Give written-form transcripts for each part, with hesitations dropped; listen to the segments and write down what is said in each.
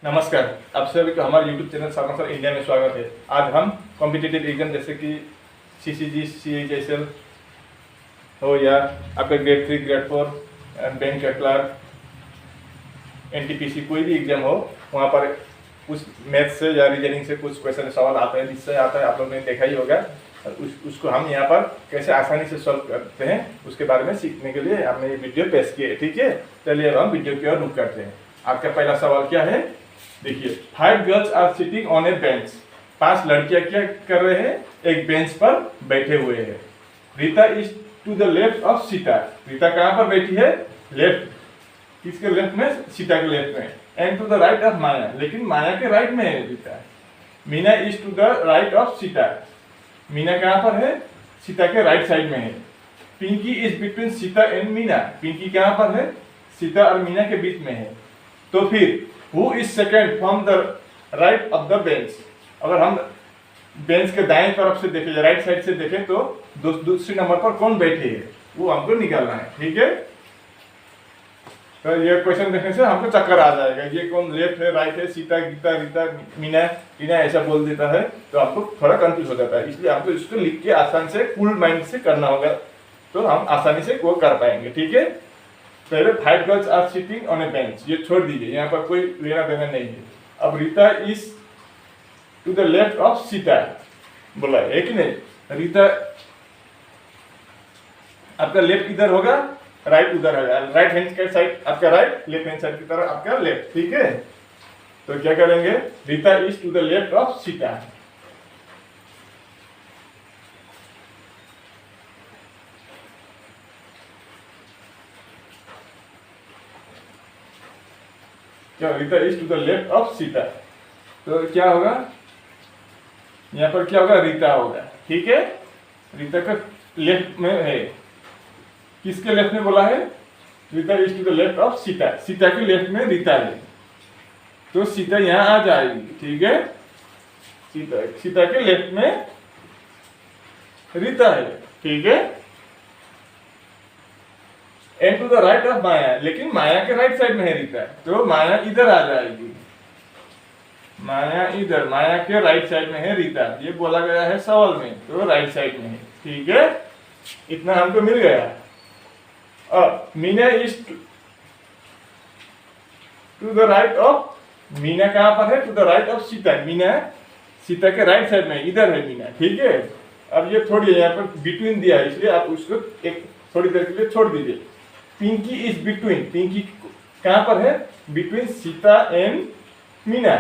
नमस्कार, आप सभी को हमारे YouTube चैनल सर इंडिया में स्वागत है। आज हम कॉम्पिटिटिव एग्जाम जैसे कि CCG, CHSL हो या आपका ग्रेड 3, ग्रेड 4, बैंक का क्लर्क, NTPC कोई भी एग्जाम हो, वहाँ पर कुछ मैथ्स से या रीजनिंग से कुछ क्वेश्चन सवाल आता है, जिससे आता है आप लोग ने देखा ही होगा। उसको हम यहाँ पर कैसे आसानी से सॉल्व करते हैं उसके बारे में सीखने के लिए हमने ये वीडियो पेश किया है। ठीक है, चलिए अब हम वीडियो की ओर रुख करते हैं। आपका पहला सवाल क्या है, देखिए, 5 girls are sitting on a bench. 5 लड़कियां क्या कर रहे हैं, एक बेंच पर बैठे हुए हैं। Rita is to the left of Sita. Rita कहाँ पर बैठी है, लेफ्ट, किसके लेफ्ट में, सीता के लेफ्ट में। And to the right of Maya, लेकिन माया के राइट में है Rita. Meena is to the right of Sita. Meena कहाँ पर है, सीता के राइट साइड में है। Pinky is between Sita and Meena. Pinky कहाँ पर है, सीता और मीना के बीच में है। तो फिर Who is second from the right of the bench? अगर हम बेंच के दाएं तरफ से देखें या राइट साइड से देखें तो दूसरे नंबर पर कौन बैठे है वो हमको निकालना है। ठीक है, तो ये क्वेश्चन देखने से हमको चक्कर आ जाएगा, ये कौन लेफ्ट है, राइट है, सीता, गीता, रीता, मीना, टीना ऐसा बोल देता है तो आपको थोड़ा कंफ्यूज हो जाता है। इसलिए हमको इसको लिख के आसान से कूल माइंड से करना होगा, तो हम आसानी से वो कर पाएंगे। ठीक है, पहले 5 girls are sitting on a bench, ये छोड़ दीजिए, यहाँ पर कोई लेना देना नहीं है। अब Rita is to the left of Sita बोला है कि नहीं। रीता, आपका लेफ्ट इधर होगा, राइट उधर होगा। राइट हैंड का साइड आपका राइट, लेफ्ट हैंड साइड की तरफ आपका लेफ्ट। ठीक है, तो क्या करेंगे, Rita is to the left of Sita. क्या, Rita is to the left of Sita, तो क्या होगा, यहाँ पर क्या होगा, रीता होगा। ठीक है, रीता का लेफ्ट में है, किसके लेफ्ट में बोला है, Rita is to the left of Sita. Sita के लेफ्ट में रीता है, तो सीता यहाँ आ जाएगी। ठीक है, सीता के लेफ्ट में रीता है। ठीक है, and to the right of Maya, लेकिन माया के राइट साइड में है रीता, तो माया इधर आ जाएगी। माया इधर, माया के राइट साइड में है रीता, ये बोला गया है सवाल में, तो राइट साइड में है। ठीक है, इतना हमको मिल गया। अब Meena is to the right of, Meena कहां पर है, to the right of Sita. Meena Sita के राइट साइड में, इधर है मीना। ठीक है, अब ये थोड़ी यहाँ पर बिटवीन दिया है, इसलिए आप उसको एक थोड़ी देर के लिए छोड़ दीजिए। पिंकी इज बिटवीन, पिंकी कहां पर है, बिटवीन सीता एंड मीना।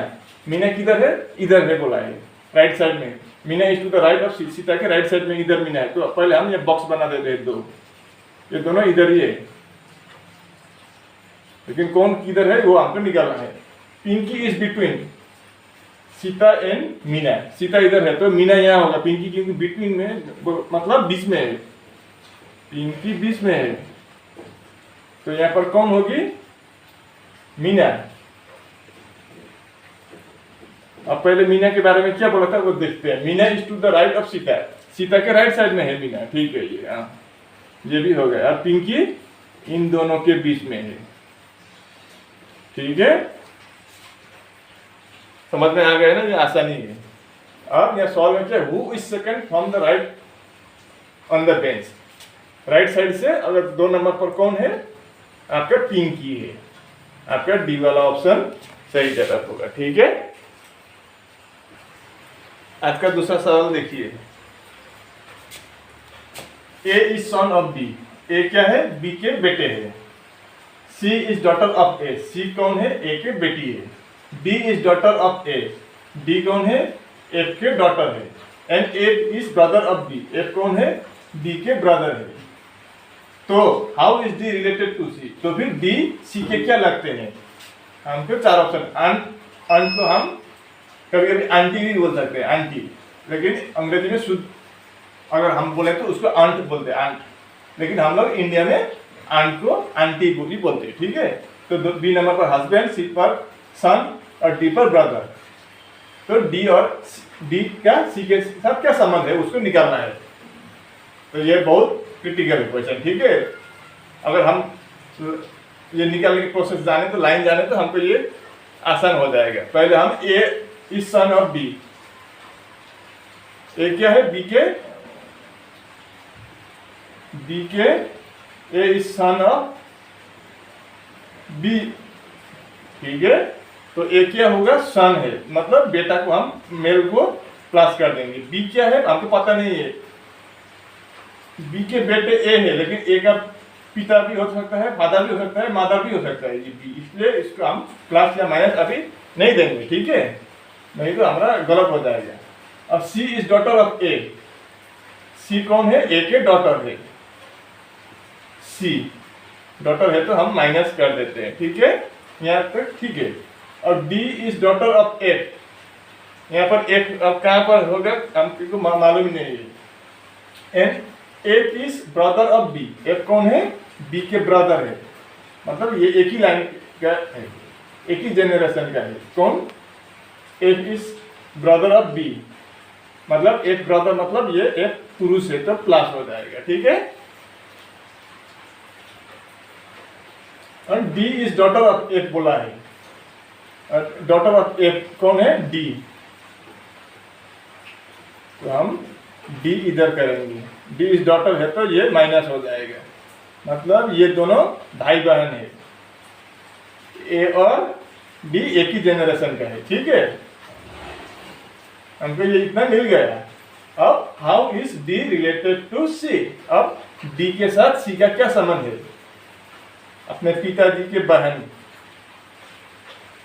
मीना किधर है, इधर है बोला है, राइट साइड में। Meena is to the right of Sita के राइट साइड में इधर मीना है। तो पहले हम ये बॉक्स बना देते हैं, दो, ये दोनों इधर ही है, लेकिन कौन किधर है वो हमको निकालना है। Pinky is between Sita and Meena. Sita इधर है तो मीना यहाँ होगा, पिंकी क्योंकि बिटवीन में मतलब बीच में है, पिंकी बीच में है, तो यहाँ पर कौन होगी, मीना। अब पहले मीना के बारे में क्या बोला था वो देखते हैं। Meena is to the right of Sita, Sita के राइट साइड में है मीना। ठीक है, ये भी हो गया। अब पिंकी इन दोनों के बीच में है। ठीक है, समझ में आ गया ना, ये आसानी है। अब यह सॉल्व में क्या, who is second from the right on the bench. Right side से अगर 2 नंबर पर कौन है, आपका पिंकी है। आपका डी वाला ऑप्शन सही जवाब होगा। ठीक है, आज का दूसरा सवाल देखिए। A is son of B, A क्या है, बी के बेटे है। C is daughter of A, C कौन है, ए के बेटी है। D is daughter of A, D कौन है, एफ के डॉटर है। And F is brother of B, F कौन है, डी के ब्रदर है। तो how is D related to C, तो फिर डी सी के क्या लगते हैं, हमको 4 ऑप्शन। अंट तो हम कभी कभी आंटी भी बोल सकते हैं, आंटी, लेकिन अंग्रेजी में शुद्ध अगर हम बोले तो उसको अंट बोलते हैं, अंट। लेकिन हम लोग इंडिया में अंट को आंटी भी बोलते हैं। ठीक है, तो बी नंबर पर हस्बैंड, सी पर सन और डी पर ब्रदर। तो डी और डी का सी के साथ क्या संबंध है उसको निकालना है। तो ये बहुत क्रिटिकल क्वेश्चन। ठीक है, अगर हम ये निकालने की प्रोसेस जाने तो लाइन जाने तो हमको ये आसान हो जाएगा। पहले हम ए is son of B, A क्या है बी के ए इज सन ऑफ बी, ठीक है। तो ए क्या होगा सन है, मतलब बेटा को हम मेल को प्लस कर देंगे। बी क्या है हमको पता नहीं है, बी के बेटे ए है, लेकिन ए का पिता भी हो सकता है, फादर भी हो सकता है, मदर भी हो सकता है ये बी, इसलिए इसको हम प्लस या माइनस अभी नहीं देंगे, ठीक है, नहीं तो हमारा गलत हो जाएगा। अब सी is daughter of A, C कौन है ए के डॉटर है, सी डॉटर है तो हम माइनस कर देते हैं, ठीक है, यहाँ तक ठीक है। और D is daughter of F, यहाँ पर एफ अब कहाँ पर होगा हमको मालूम ही नहीं है। And F is brother of B, F कौन है बी के ब्रदर है, मतलब ये एक ही लाइन का है, एक ही जनरेशन का है। कौन F is brother of B, मतलब एफ ब्रदर मतलब ये एफ पुरुष है तो प्लस हो जाएगा, ठीक है। और D is daughter of F बोला है, डॉटर ऑफ एफ कौन है डी, तो हम डी इधर करेंगे, डी इज डॉटर है तो ये माइनस हो जाएगा, मतलब ये दोनों भाई बहन है, ए और डी एक ही जनरेशन का है, ठीक है, हमको ये इतना मिल गया। अब how is D related to C, अब डी के साथ सी का क्या संबंध है, अपने पिताजी के बहन,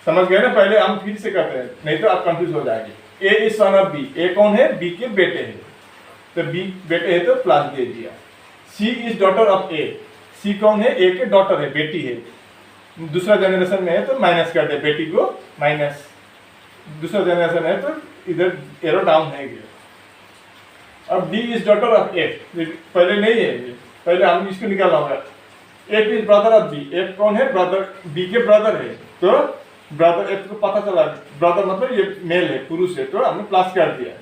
समझ गए ना, पहले हम फिर से करते हैं नहीं तो आप कंफ्यूज हो जाएंगे। ए इज सन ऑफ बी, ए कौन है बी के बेटे हैं, तो बी बेटे है तो प्लस दे दिया। सी is daughter of A, C कौन है ए के डॉटर है, बेटी है, दूसरा जनरेशन में है तो माइनस कर दे, बेटी को माइनस, दूसरा जनरेशन है तो इधर एरो डाउन है गया। अब D is daughter of F, पहले नहीं है, पहले हम इसको निकालना होगा। F is brother of B, F कौन है ब्रदर, बी के ब्रदर है, तो ब्रदर एफ को पता चला ब्रदर मतलब ये मेल है पुरुष है, तो हमने प्लस कर दिया।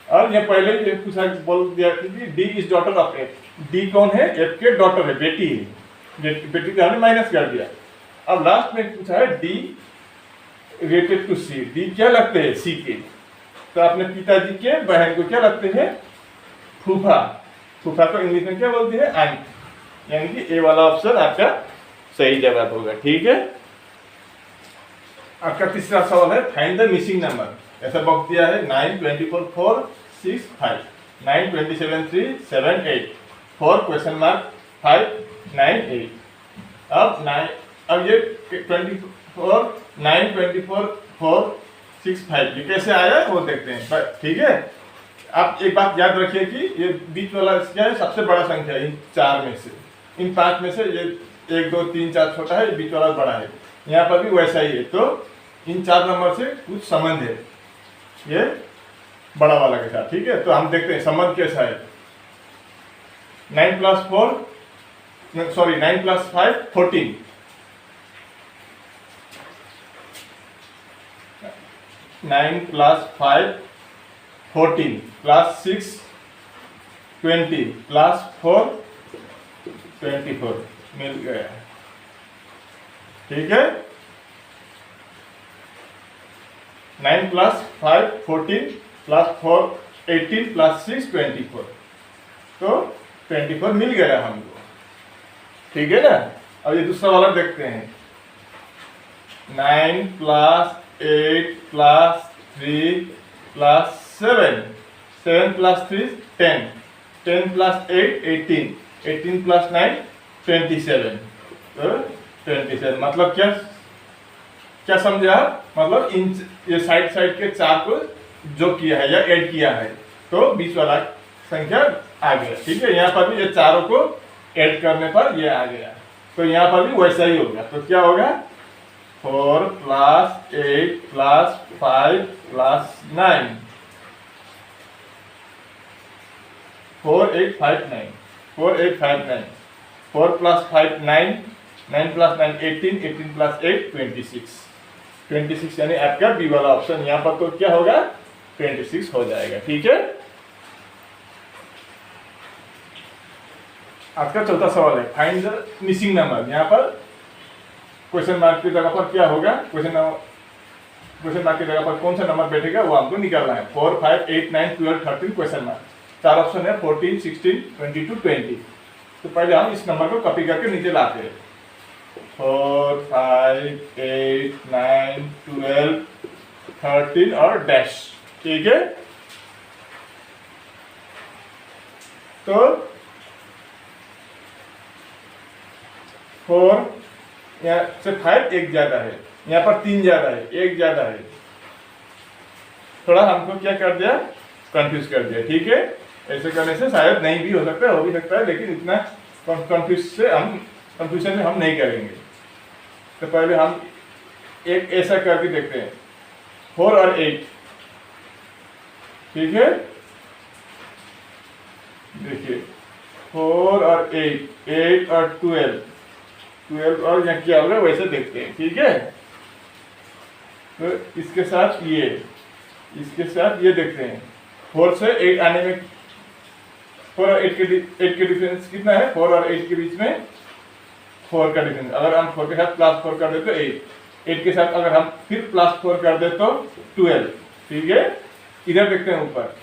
और ये पहले ये पूछा बोल दिया कि D is daughter of F, D कौन है एफ के डॉटर है, बेटी है, बेटी को हमने माइनस कर दिया। अब लास्ट में पूछा है D related to C, D क्या लगते हैं सी के, तो अपने पिताजी के बहन को क्या लगते हैं फूफा, फूफा को इंग्लिश में क्या बोलते हैं आंट, यानी कि ए वाला ऑप्शन आपका सही जवाब होगा, ठीक है। आपका तीसरा सवाल है फाइंड द मिसिंग नंबर, ऐसा बॉक्स दिया है 9 24 4 6 5 9 27 3 7 8 4 क्वेश्चन मार्क 5 9 8। अब ये 24 9 24 4 6 5 ये कैसे आया वो देखते हैं, ठीक है। आप एक बात याद रखिए कि ये बीच वाला क्या है सबसे बड़ा संख्या है इन चार में से, इन पांच में से ये 1 2 3 4 छोटा है, बीच वाला बड़ा है, यहाँ पर भी वैसा ही है, तो इन चार नंबर से कुछ संबंध है ये बड़ा वाला के साथ, ठीक है। तो हम देखते हैं संबंध कैसा है। 9 + 4 सॉरी 9 + 5 14, 9 + 5 14 + 6 20 + 4 24 मिल गया, ठीक है। 9 + 5 14 + 4 18 + 6 24, तो 24 मिल गया हमको, ठीक है ना। अब ये दूसरा वाला देखते हैं। 9 + 8 + 3 + 7 7 + 3 10 10 + 8 18 18 + 9 27, तो 27 मतलब क्या क्या समझे आप, मतलब इन ये साइड के चार को जो किया है या ऐड किया है तो 20 वाला संख्या आ गया, ठीक है। यहाँ पर भी ये चारों को ऐड करने पर ये आ गया, तो यहाँ पर भी वैसा ही होगा, तो क्या होगा 4 + 8 + 5 + 9 4 8 5 9 4 8 5 9 4 + 5 9 9 + 9 18 18 + 8 26 26, यानी आपका बी वाला ऑप्शन यहाँ पर तो क्या होगा 26 हो जाएगा, ठीक है। आपका चौथा सवाल है फाइंड द मिसिंग नंबर, यहाँ पर क्वेश्चन मार्क की जगह पर क्या होगा, क्वेश्चन क्वेश्चन मार्क की जगह पर कौन सा नंबर बैठेगा वो हमको निकालना है। 4, 5, 8, 9, 12, 13 क्वेश्चन मार्क, 4 ऑप्शन है 14, 16, 22, 20। तो पहले हम इस नंबर को कॉपी करके नीचे लाते हैं। 4, 5, 8, 9, 12, 13 और डैश, ठीक है। तो 4 यहाँ से 5 एक ज्यादा है, यहाँ पर 3 ज्यादा है, 1 ज्यादा है, थोड़ा हमको क्या कर दिया, कंफ्यूज कर दिया, ठीक है। ऐसे करने से शायद नहीं भी हो सकता है, हो भी सकता है, लेकिन इतना कंफ्यूजन में हम नहीं करेंगे। तो पहले हम एक ऐसा करके देखते हैं, 4 और 8, ठीक है। देखिए 4 और 8, 8 और 12, 12 और यहाँ क्या होगा वैसे देखते हैं, ठीक है। तो इसके साथ ये, इसके साथ ये देखते हैं, 4 से 8 आने में 4 और 8 के डिफरेंस कितना है, 4 और 8 के बीच में 4 का डिफरेंस। अगर हम 4 के साथ +4 कर दे तो 8, 8 के साथ अगर हम फिर +4 कर दे तो 12, ठीक है। इधर देखते हैं ऊपर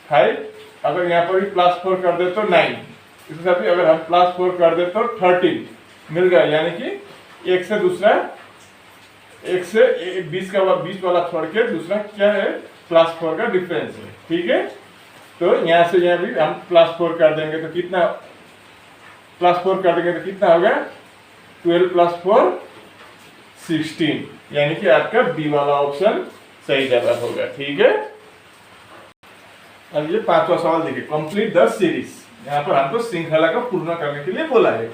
5, अगर यहाँ पर भी +4 कर दे तो 9, इसके साथ भी अगर हम +4 कर दे तो 13 मिल गया। यानी कि एक से दूसरा, एक से 20 वाला छोड़ के दूसरा क्या है, +4 का डिफरेंस है, ठीक है। तो यहाँ से यहाँ भी हम +4 कर देंगे तो कितना, +4 कर देंगे तो कितना होगा, 12 + 4 16, यानी कि आपका बी वाला ऑप्शन सही जवाब होगा, ठीक है। अब ये 5वां सवाल देखिए, कंप्लीट द सीरीज। यहाँ पर हमको श्रृंखला को पूर्ण करने के लिए बोला है।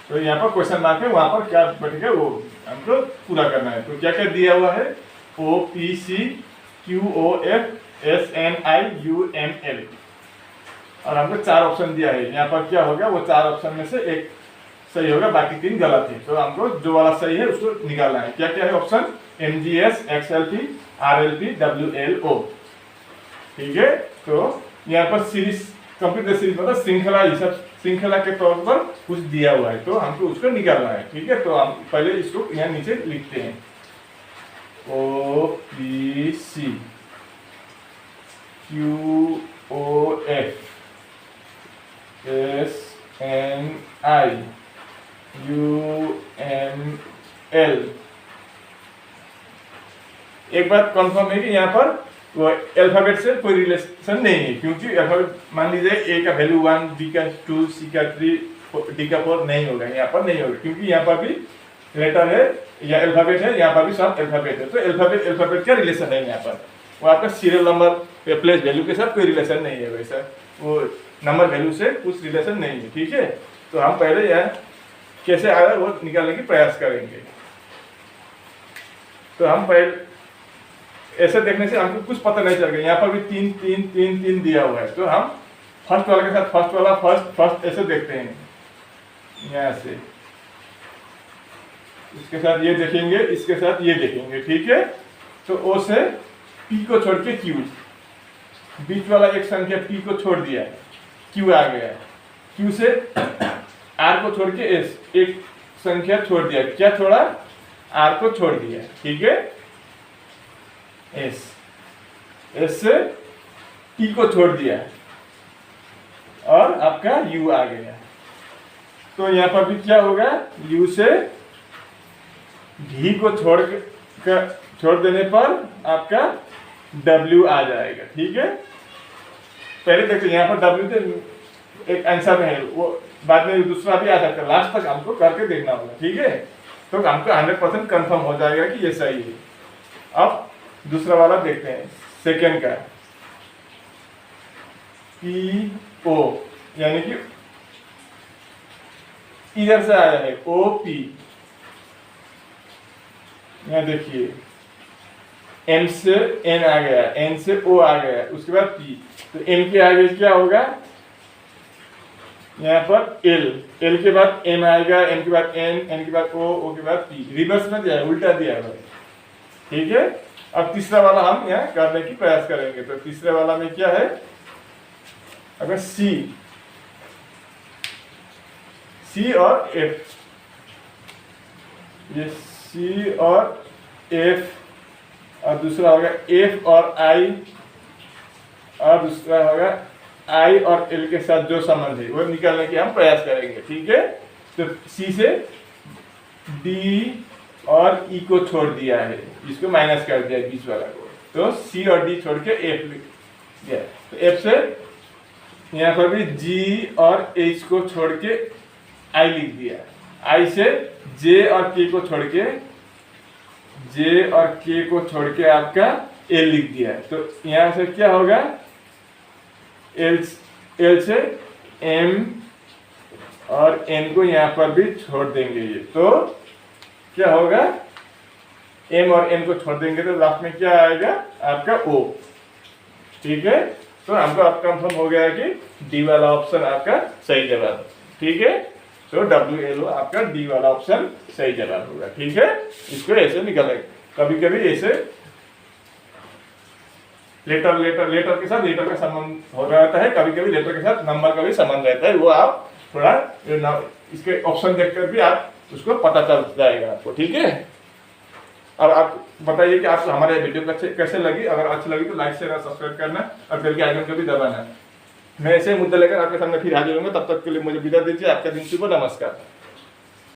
तो यहाँ पर क्वेश्चन मार्क है, वहां पर क्या बैठेगा वो हमको पूरा करना है। तो क्या क्या दिया हुआ है, OPC QOF SNIUML, और हमको 4 ऑप्शन दिया है। यहाँ पर क्या होगा, वो 4 ऑप्शन में से एक सही होगा, बाकी 3 गलत है। तो हमको जो वाला सही है उसको निकालना है। क्या क्या है option, MGS XLP RLP WLO, ठीक है। तो यहाँ पर सीरीज, कंप्लीट द सीरीज मतलब श्रृंखला, हिसाब श्रृंखला के तौर पर कुछ दिया हुआ है, तो हमको उसको निकालना है, ठीक है। तो हम पहले इसको यहाँ नीचे लिखते हैं, OPC QOF SNIUML। एक बात कंफर्म है कि यहाँ पर वो अल्फाबेट से कोई रिलेशन नहीं है, क्योंकि अल्फाबेट मान लीजिए ए का वैल्यू 1, बी का 2, सी का 3, डी का 4 नहीं होगा, यहाँ पर नहीं होगा, क्योंकि यहाँ पर भी लेटर है या अल्फाबेट है, यहाँ पर भी सब अल्फाबेट है। तो अल्फाबेट क्या रिलेशन है यहाँ पर, वो आपका सीरियल नंबर प्लेस वैल्यू के साथ कोई रिलेशन नहीं है, वैसा वो नंबर वैल्यू से कुछ रिलेशन नहीं है, ठीक है। तो हम पहले यहाँ कैसे आया वो निकालने की प्रयास करेंगे। तो हम पहले ऐसे देखने से हमको कुछ पता नहीं चल गया, यहाँ पर भी 3 3 3 3 दिया हुआ है। तो हम फर्स्ट वाले के साथ फर्स्ट वाला फर्स्ट ऐसे देखते हैं, यहाँ से इसके साथ ये देखेंगे, इसके साथ ये देखेंगे, ठीक है। तो ओ से पी को छोड़ के क्यू, बीच वाला एक संख्या पी को छोड़ दिया, क्यू आ गया। क्यू से आर को छोड़ के एस, एक संख्या छोड़ दिया, क्या छोड़ा, आर को छोड़ दिया, ठीक है। एस, एस से टी को छोड़ दिया और आपका यू आ गया। तो यहाँ पर भी क्या होगा, यू से डी को छोड़ देने पर आपका डब्ल्यू आ जाएगा, ठीक है। पहले देखते यहाँ पर डब्ल्यू तो एक आंसर है, वो बाद में दूसरा भी आ सकता है, लास्ट तक हमको करके देखना होगा, ठीक है। तो हमको 100% कंफर्म हो जाएगा कि ये सही है। अब दूसरा वाला देखते हैं, सेकेंड का पी ओ, यानी कि इधर से आया है ओ पी, यहाँ देखिए एम से एन आ गया, एन से ओ आ गया, उसके बाद पी। तो एम के आगे क्या होगा, यहाँ पर एल, एल के बाद एम आएगा, एम के बाद एन, एन के बाद ओ के बाद पी, रिवर्स में दिया है, उल्टा दिया है, ठीक है। अब तीसरा वाला हम यहाँ करने की प्रयास करेंगे। तो तीसरे वाला में क्या है, अगर सी और एफ, ये सी और एफ और दूसरा होगा एफ और आई, और दूसरा होगा आई और एल के साथ जो संबंध है वो निकालने की हम प्रयास करेंगे। ठीक है, तो सी से डी और ई को छोड़ दिया है, इसको माइनस कर दिया बीच वाला को, तो सी और डी छोड़ के एफ लिख दिया। तो एफ से यहाँ पर भी जी और एच को छोड़ के आई लिख दिया, आई से जे और के को छोड़ के, जे और के को छोड़ के आपका एल लिख दिया है। तो यहाँ से क्या होगा, एल से एम और एन को यहाँ पर भी छोड़ देंगे ये, तो क्या होगा, एम और एन को छोड़ देंगे तो लास्ट में क्या आएगा आपका ओ। ठीक है, तो हमको अब कंफर्म हो गया कि डी वाला ऑप्शन आपका सही जवाब। ठीक है, तो WLO आपका डी वाला ऑप्शन सही जवाब होगा। ठीक है, इसको ऐसे निकालेंगे, कभी कभी ऐसे लेटर के साथ लेटर का संबंध हो रहता है, कभी कभी लेटर के साथ नंबर का भी संबंध रहता है, वो आप थोड़ा इसके ऑप्शन देखकर भी आप उसको पता चल जाएगा आपको। ठीक है, अब आप बताइए कि आपको हमारे वीडियो कैसे लगी। अगर अच्छी लगी तो लाइक शेयर सब्सक्राइब करना और बेल के आइकन को भी दबाना। मैं ऐसे मुद्दे लेकर आपके सामने फिर हाजिर होंगे, तब तक के लिए मुझे विदा दीजिए। आपका दिन शुभ, नमस्कार।